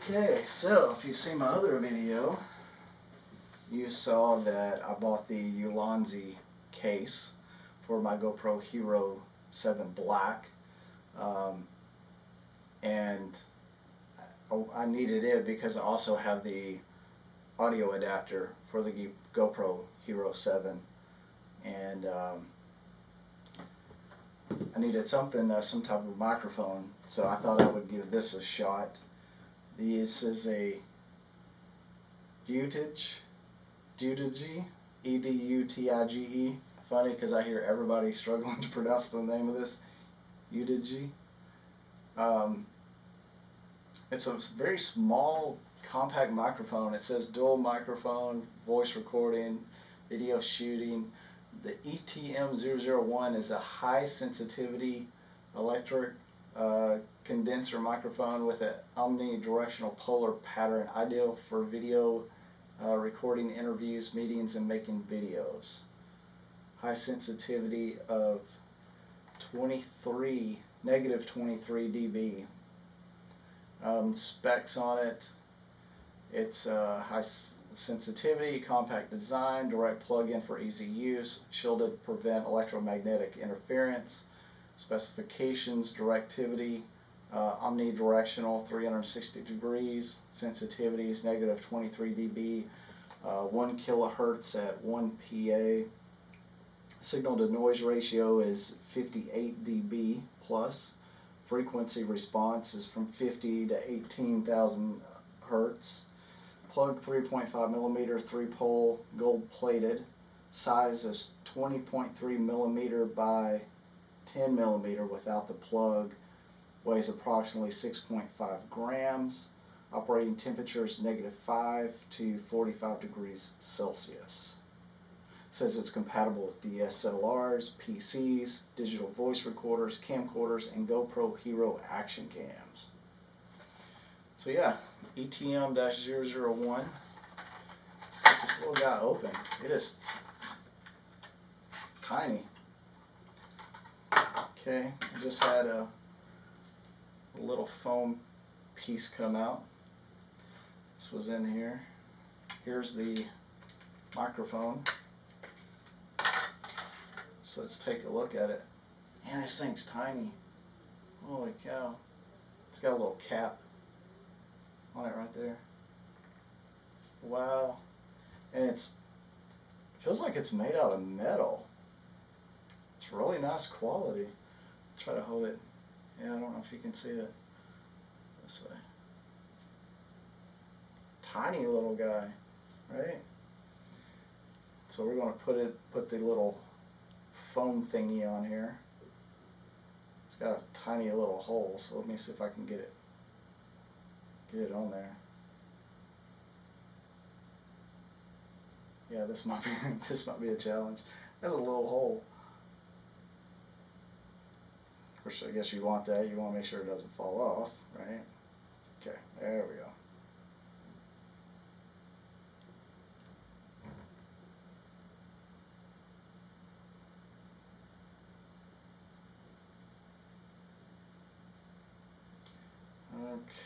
Okay, so if you've seen my other video, you saw that I bought the Ulanzi case for my GoPro Hero 7 Black, and I needed it because I also have the audio adapter for the GoPro Hero 7, and I needed something, some type of microphone, so I thought I would give this a shot. This is a EDUTIGE, E-D-U-T-I-G-E. Funny because I hear everybody struggling to pronounce the name of this, EDUTIGE. It's a very small, compact microphone. It says dual microphone, voice recording, video shooting. The ETM-001 is a high sensitivity electric condenser microphone with an omnidirectional polar pattern, ideal for video recording interviews, meetings, and making videos. High sensitivity of negative 23 dB. Specs on it: it's high sensitivity, compact design, direct plug-in for easy use, shielded to prevent electromagnetic interference. Specifications: directivity, omnidirectional, 360 degrees, sensitivities negative 23 dB, 1 kilohertz at 1 PA. Signal to noise ratio is 58 dB plus. Frequency response is from 50 to 18,000 hertz. Plug 3.5mm, 3-pole, gold plated. Size is 20.3mm by 10mm without the plug. Weighs approximately 6.5 grams. Operating temperature is -5 to 45 degrees Celsius. Says it's compatible with DSLRs, PCs, digital voice recorders, camcorders, and GoPro Hero action cams. So yeah, ETM-001. Let's get this little guy open. It is tiny. Okay, I just had a little foam piece come out. This was in here. Here's the microphone. So let's take a look at it. Man, this thing's tiny. Holy cow. It's got a little cap on it right there. Wow. And it feels like it's made out of metal. It's really nice quality. Try to hold it. Yeah, I don't know if you can see it. This way. Tiny little guy, right? So we're going to put the little foam thingy on here. It's got a tiny little hole, so let me see if I can get it on there. Yeah, this might be a challenge. There's a little hole. Of course, I guess you want that. You want to make sure it doesn't fall off, right? Okay, there we go.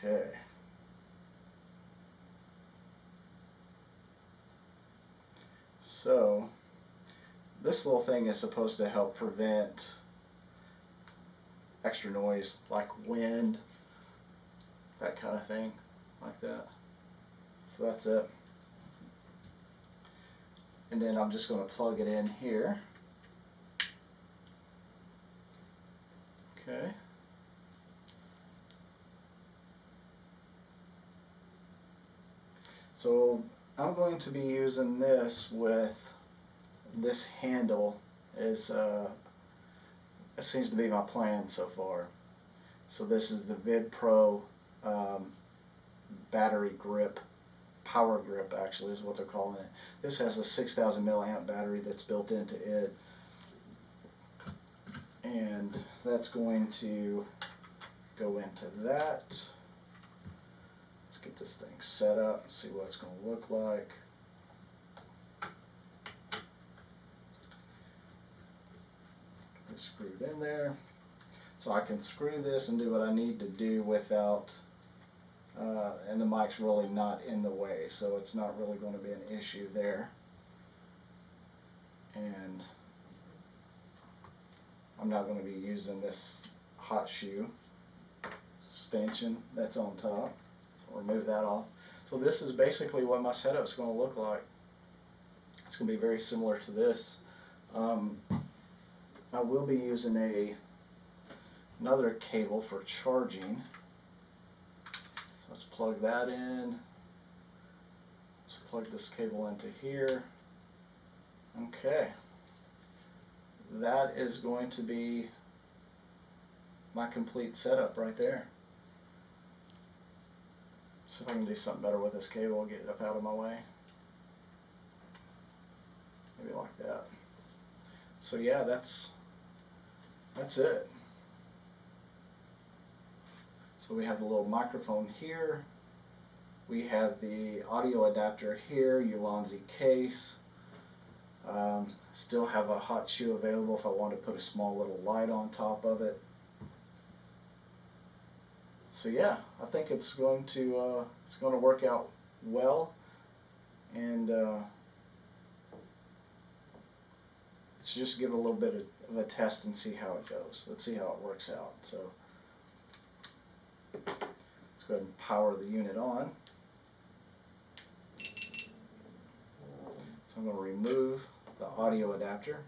Okay. So, this little thing is supposed to help prevent extra noise like wind, that kind of thing, like that. So that's it. And then I'm just going to plug it in here. Okay. So I'm going to be using this with this handle. It seems to be my plan so far. So this is the VidPro battery grip, power grip actually is what they're calling it. This has a 6,000 milliamp battery that's built into it, and that's going to go into that. Let's get this thing set up and see what it's going to look like. It's screwed in there. So I can screw this and do what I need to do without and the mic's really not in the way, so it's not really going to be an issue there. And I'm not going to be using this hot shoe stanchion that's on top, so I'll remove that off. So this is basically what my setup is going to look like. It's going to be very similar to this. I will be using another cable for charging. So let's plug that in. Let's plug this cable into here. Okay. That is going to be my complete setup right there. See if I can do something better with this cable, get it up out of my way. Maybe like that. So yeah, that's it. So we have the little microphone here. We have the audio adapter here, Ulanzi case. Still have a hot shoe available if I want to put a small little light on top of it. So yeah, I think it's going to work out well, and let's just give it a little bit of a test and see how it goes. Let's see how it works out. So let's go ahead and power the unit on. So I'm going to remove the audio adapter.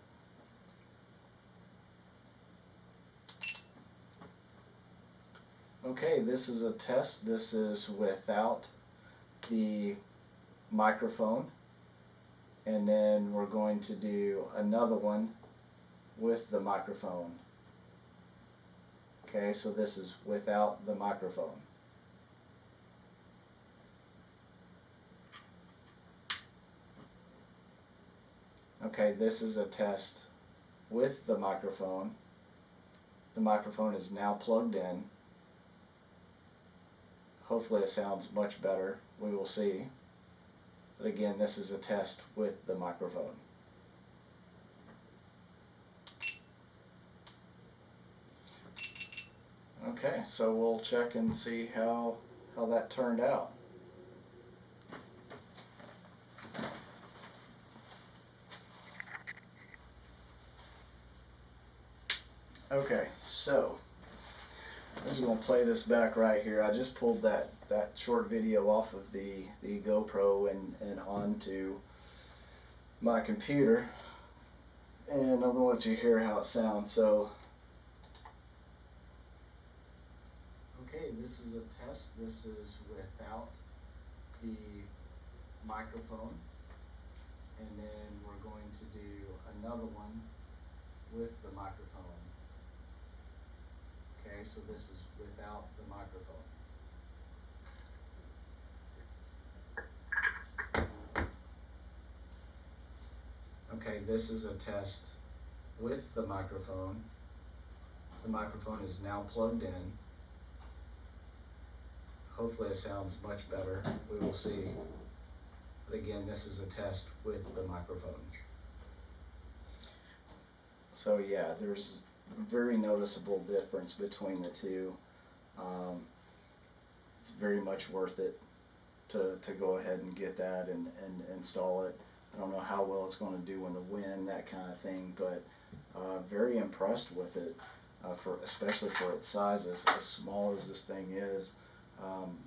Okay, this is a test. This is without the microphone, and then we're going to do another one with the microphone. Okay, so this is without the microphone. Okay, this is a test with the microphone. The microphone is now plugged in. Hopefully it sounds much better. We will see. But again, this is a test with the microphone. Okay, so we'll check and see how that turned out. Okay, so I'm just going to play this back right here. I just pulled that short video off of the GoPro and onto my computer, and I'm going to let you hear how it sounds. So, okay, this is a test. This is without the microphone, and then we're going to do another one with the microphone. Okay, so this is without the microphone. Okay, this is a test with the microphone. The microphone is now plugged in. Hopefully it sounds much better. We will see. But again, this is a test with the microphone. So yeah, there's a very noticeable difference between the two. It's very much worth it to go ahead and get that and install it. I don't know how well it's going to do in the wind, that kind of thing, but very impressed with it, especially for its size, as small as this thing is.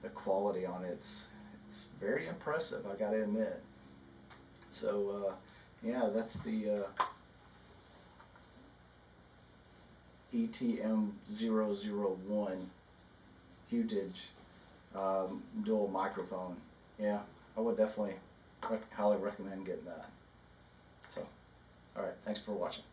The quality on it's very impressive, I gotta admit. So yeah, that's the ETM-001 EDUTIGE dual microphone. Yeah, I would definitely highly recommend getting that. So, alright, thanks for watching.